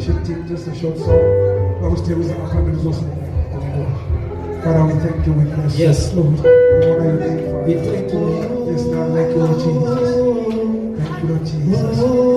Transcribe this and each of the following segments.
worship team, just a short song. Vamos ter os aplausos. Father, we thank you, we bless you. Yes, Lord. We honor your name, Father. We thank you, Lord. There's none like you, Lord Jesus. Thank you, Lord Jesus.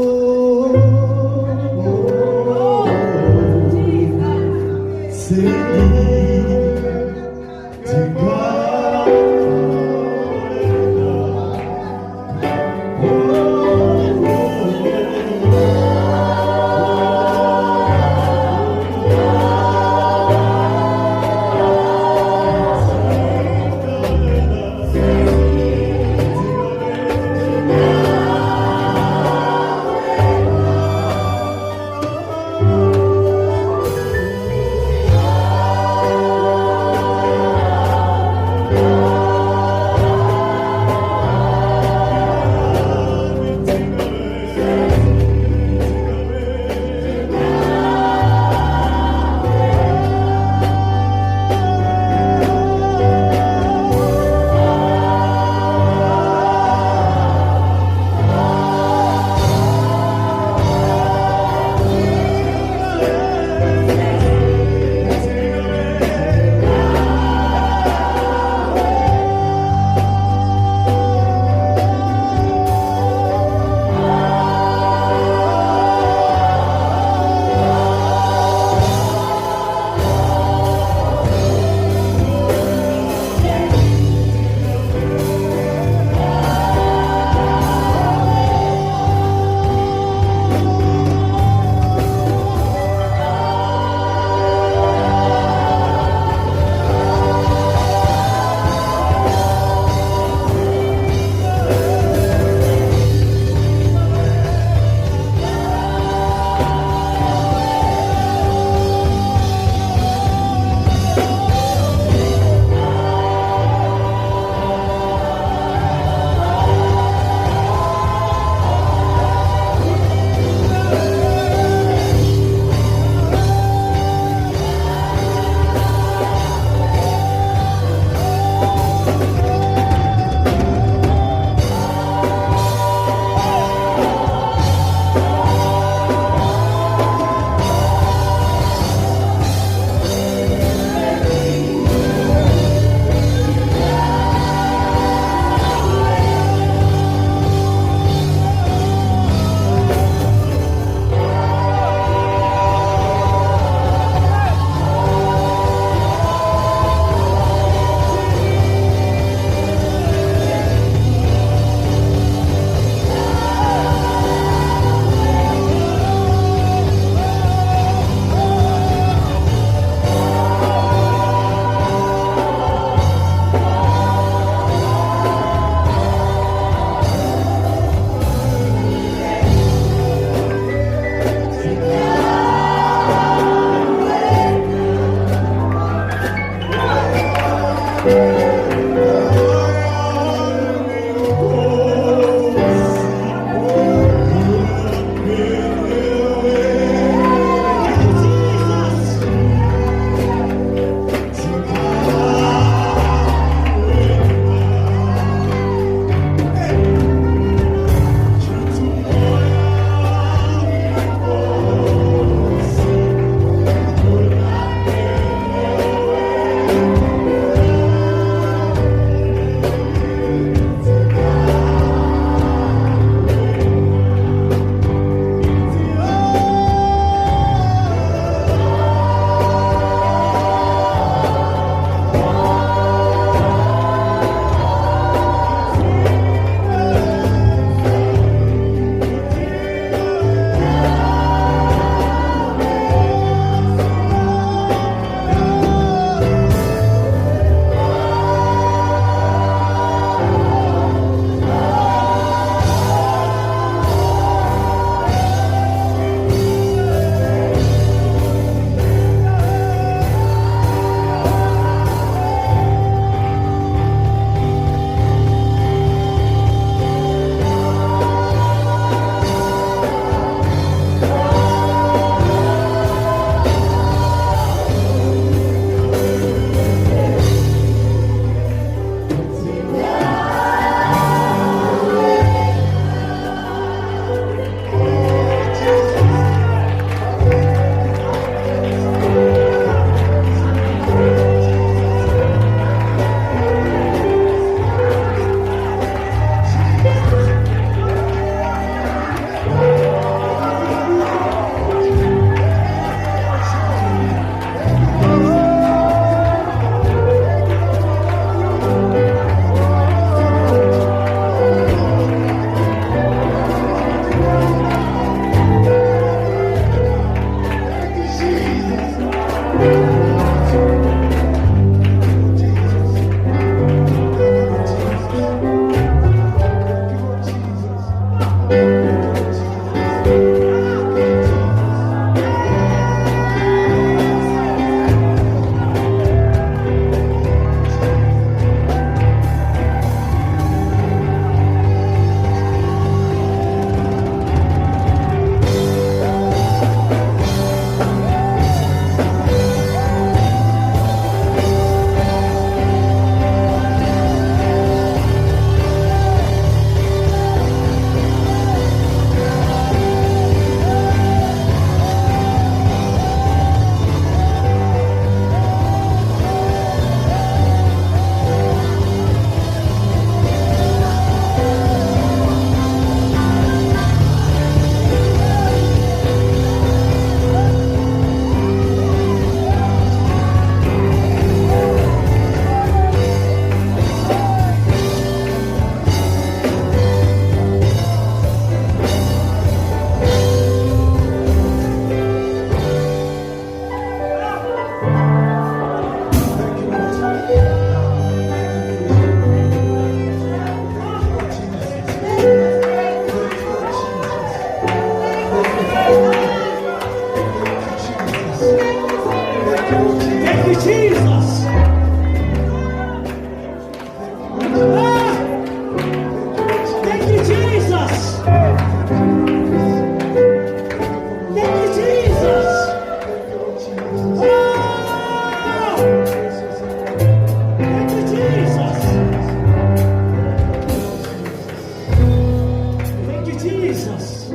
Jesus.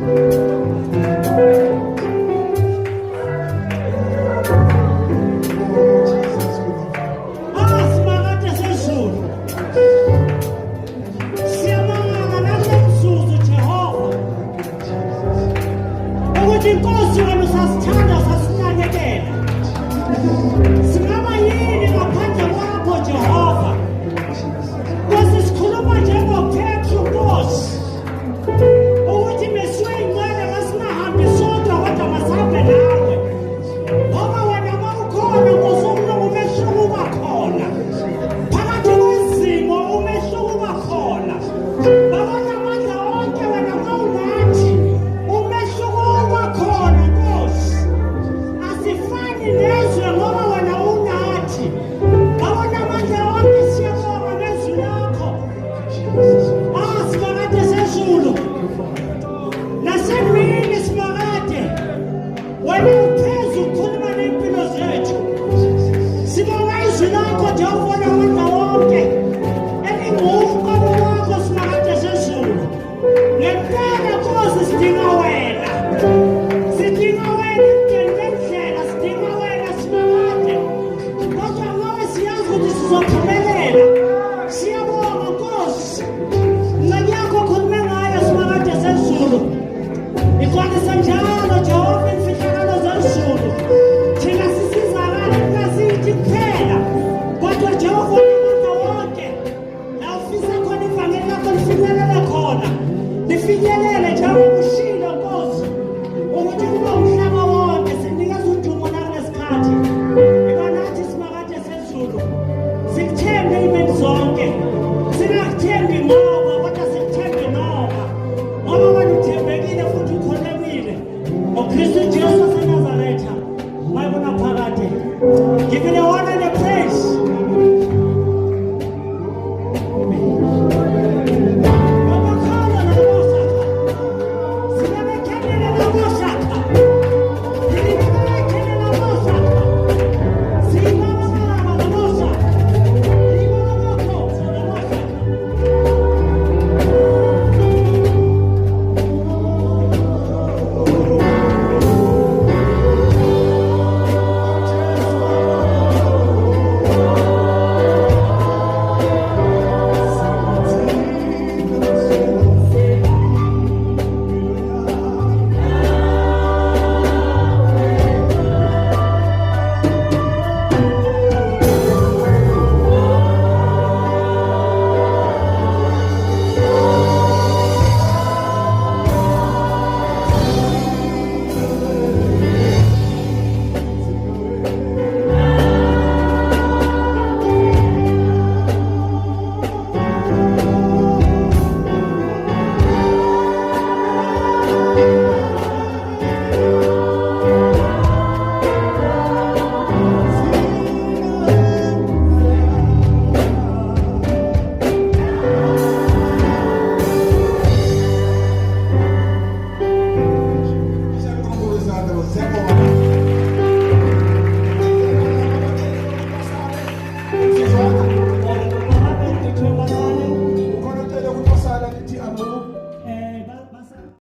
Inkosi wena usasithanda sasinakekela singaba yini ngaphandle kwakho Jehova Nkosi sikhuluma njengoPetro Nkosi ukuthi meswe ingcwele masinahambi sodwa kodwa masahambe nawe ngoba wena mawukhona Nkosi umlomo umehluko uba khona phakathi kwezimo umehluko uba khona babona amandla onke wena mawunathi khona Nkosi asifani nezwe ngoba wena unathi babona amandla onke siyabonga nezwi lakho simakade sezulu nasemini simakade wena uphezulu ukukhuluma ney'mpilo zethu sibonga izwi lakho Jehova namandla wonke elingumqobo wakho simakade sezulu ngempela Nkosi sidinga wena sidinga wena ngendlela sidinga wena simakade kodwa ngoba siyazi ukuthi sizophumelela siyabonga Nkosi incwadi yakho khulume ngayo simakade sezulu ikhonisa njalo Jehova imfihlakalo zezulu thina sisizakala kungasithi kuphela kodwa Jehova namandla wonke la ufisa khona ivangeli lakho lifinyelele khona lifinyelele njengoba ushilo Nkosi ukuthi kuba umhlaba wonke sinikeza udumo nangesikhathi ibanathi simakade sezulu sikuthembe imini zonke singakuthembi ngoba kodwa sikuthembe ngoba wena uthembekile futhi ukholekile ngoKristu Jesu